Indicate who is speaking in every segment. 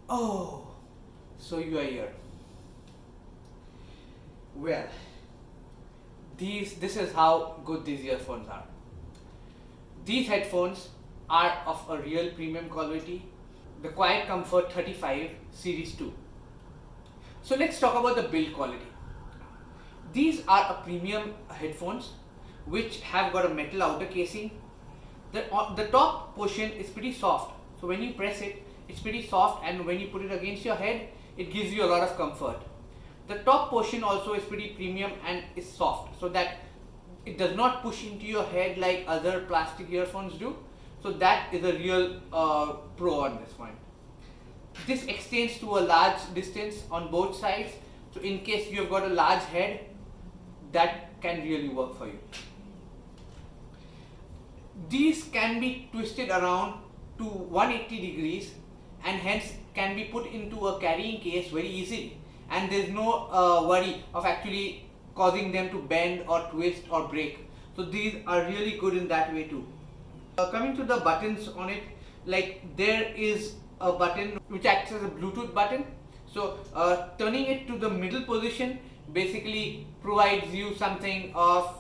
Speaker 1: Oh, so you are here. Well, this is how good these earphones are. These headphones are of a real premium quality, the Quiet Comfort 35 Series 2. So let's talk about the build quality. These are a premium headphones which have got a metal outer casing. The top portion is pretty soft, so when you press it, it's pretty soft, and when you put it against your head, it gives you a lot of comfort. The top portion also is pretty premium and is soft, so that it does not push into your head like other plastic earphones do. So that is a real pro on this one. This extends to a large distance on both sides, so in case you have got a large head, that can really work for you. These can be twisted around to 180 degrees and hence can be put into a carrying case very easily, and there is no worry of actually causing them to bend or twist or break. So these are really good in that way too. Coming to the buttons on it, like there is a button which acts as a Bluetooth button. So turning it to the middle position basically provides you something of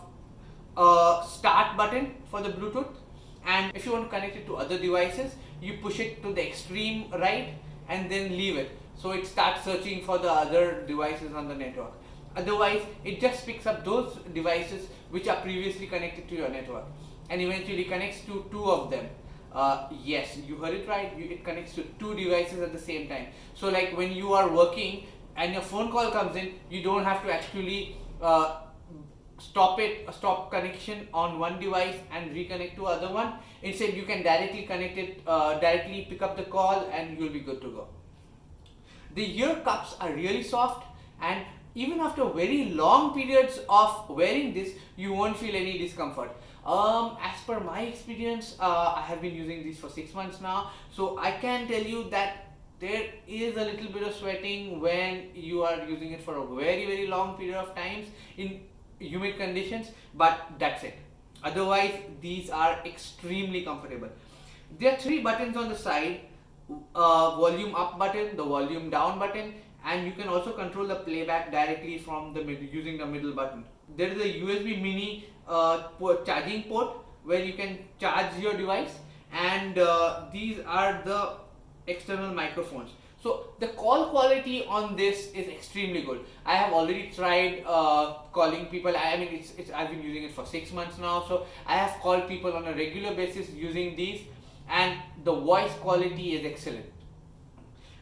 Speaker 1: a start button for the Bluetooth, and if you want to connect it to other devices, you push it to the extreme right and then leave it, so it starts searching for the other devices on the network. Otherwise, it just picks up those devices which are previously connected to your network and eventually connects to two of them. Yes, you heard it right, it connects to two devices at the same time. So like when you are working and your phone call comes in, you don't have to actually stop connection on one device and reconnect to other one. Instead, you can directly connect it, directly pick up the call, and you'll be good to go. The ear cups are really soft, and even after very long periods of wearing this, you won't feel any discomfort. As per my experience, I have been using these for 6 months now, so I can tell you that there is a little bit of sweating when you are using it for a very long period of times in humid conditions, but that's it. Otherwise, these are extremely comfortable. There are three buttons on the side: volume up button, the volume down button, and you can also control the playback directly from the middle using the middle button. There is a USB mini charging port where you can charge your device, and these are the external microphones. So the call quality on this is extremely good. I have already tried calling people. I mean, I've been using it for 6 months now, so I have called people on a regular basis using these, and the voice quality is excellent.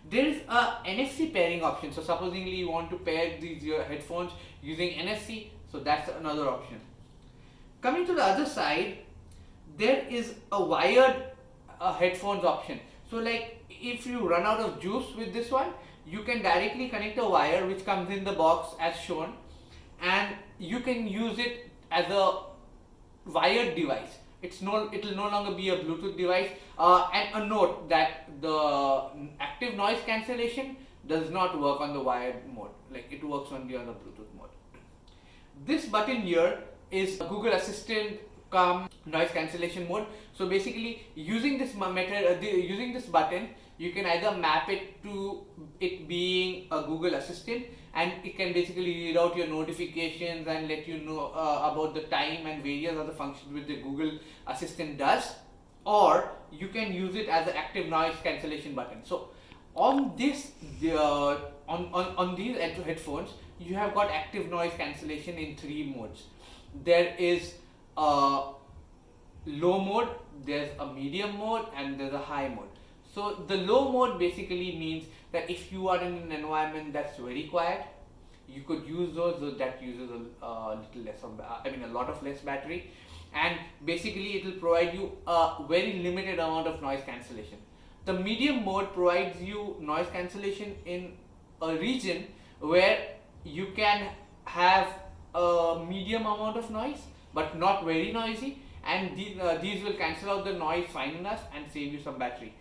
Speaker 1: There is a NFC pairing option. So supposingly you want to pair these headphones using NFC, so that's another option. Coming to the other side, there is a wired headphones option. So like if you run out of juice with this one, you can directly connect a wire which comes in the box as shown, and you can use it as a wired device. It will no longer be a Bluetooth device. And a note that the active noise cancellation does not work on the wired mode, like it works only on the Bluetooth mode. This button here is Google Assistant come noise cancellation mode. So basically, using this method, using this button, you can either map it to it being a Google Assistant, and it can basically read out your notifications and let you know about the time and various other functions which the Google Assistant does, or you can use it as an active noise cancellation button. So on this on these headphones, you have got active noise cancellation in three modes. There is a low mode, there's a medium mode, and there's a high mode. So the low mode basically means that if you are in an environment that's very quiet, you could use those that uses a little less of, a lot of less battery, and basically it will provide you a very limited amount of noise cancellation. The medium mode provides you noise cancellation in a region where you can have a medium amount of noise but not very noisy, and these will cancel out the noise fine enough and save you some battery.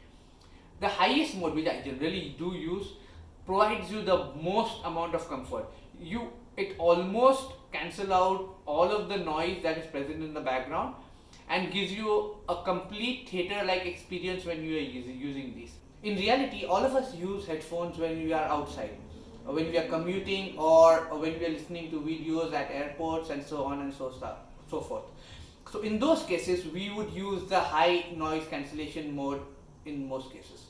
Speaker 1: The highest mode, which I generally do use, provides you the most amount of comfort. It almost cancels out all of the noise that is present in the background and gives you a complete theater-like experience when you are using these. In reality, all of us use headphones when we are outside, when we are commuting, or when we are listening to videos at airports and so on and so forth. So in those cases, we would use the high noise cancellation mode in most cases.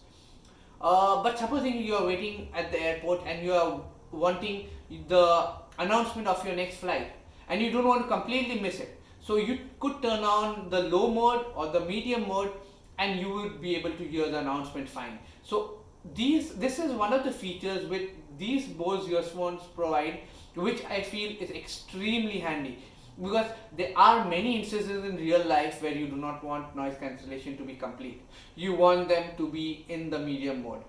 Speaker 1: But supposing you are waiting at the airport and you are wanting the announcement of your next flight and you don't want to completely miss it, so you could turn on the low mode or the medium mode and you would be able to hear the announcement fine. So this is one of the features which these Bose earphones provide, which I feel is extremely handy, because there are many instances in real life where you do not want noise cancellation to be complete. You want them to be in the medium mode,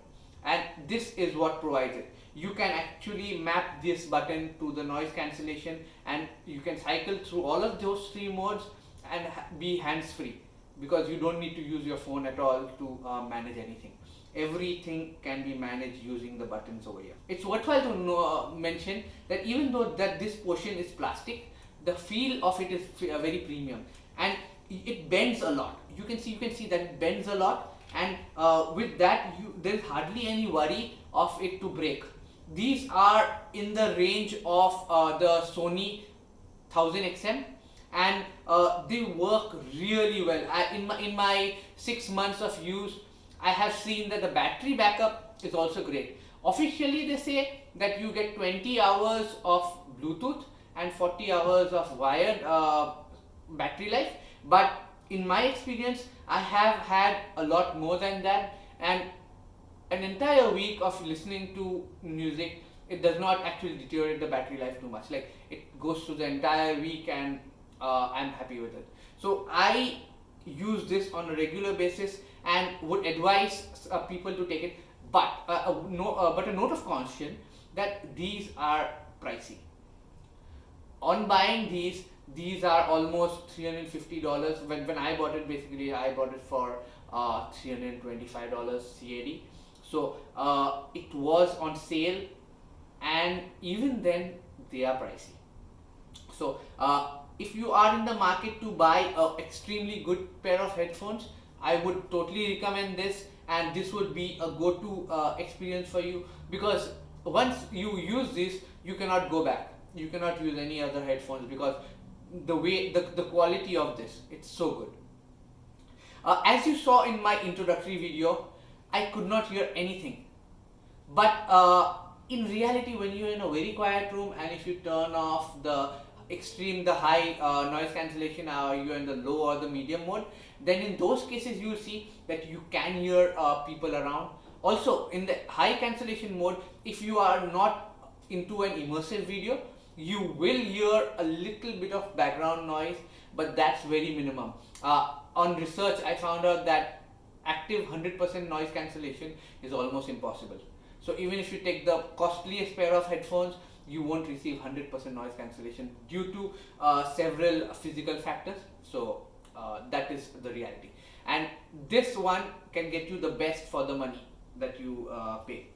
Speaker 1: and this is what provides it. You can actually map this button to the noise cancellation, and you can cycle through all of those three modes and be hands free, because you don't need to use your phone at all to manage anything. Everything can be managed using the buttons over here. It's worthwhile to mention that even though that this portion is plastic, the feel of it is very premium, and it bends a lot. You can see that it bends a lot, and with that there's hardly any worry of it to break. These are in the range of the Sony 1000XM, and they work really well. In my 6 months of use, I have seen that the battery backup is also great. Officially, they say that you get 20 hours of Bluetooth and 40 hours of wired battery life, but in my experience, I have had a lot more than that, and an entire week of listening to music, it does not actually deteriorate the battery life too much. Like, it goes through the entire week, and I'm happy with it. So I use this on a regular basis and would advise people to take it, but but a note of caution that these are pricey. On buying these are almost $350. When I bought it, basically I bought it for $325 CAD. So it was on sale, and even then they are pricey. So if you are in the market to buy a extremely good pair of headphones, I would totally recommend this, and this would be a go-to experience for you, because once you use this, you cannot go back. You cannot use any other headphones, because the quality of this, it's so good. As you saw in my introductory video, I could not hear anything, but in reality, when you're in a very quiet room and if you turn off the high noise cancellation, or you're in the low or the medium mode, then in those cases you will see that you can hear people around. Also, in the high cancellation mode, if you are not into an immersive video, you will hear a little bit of background noise, but that's very minimum. On research, I found out that active 100% noise cancellation is almost impossible. So even if you take the costliest pair of headphones, you won't receive 100% noise cancellation due to several physical factors. So that is the reality, and this one can get you the best for the money that you pay.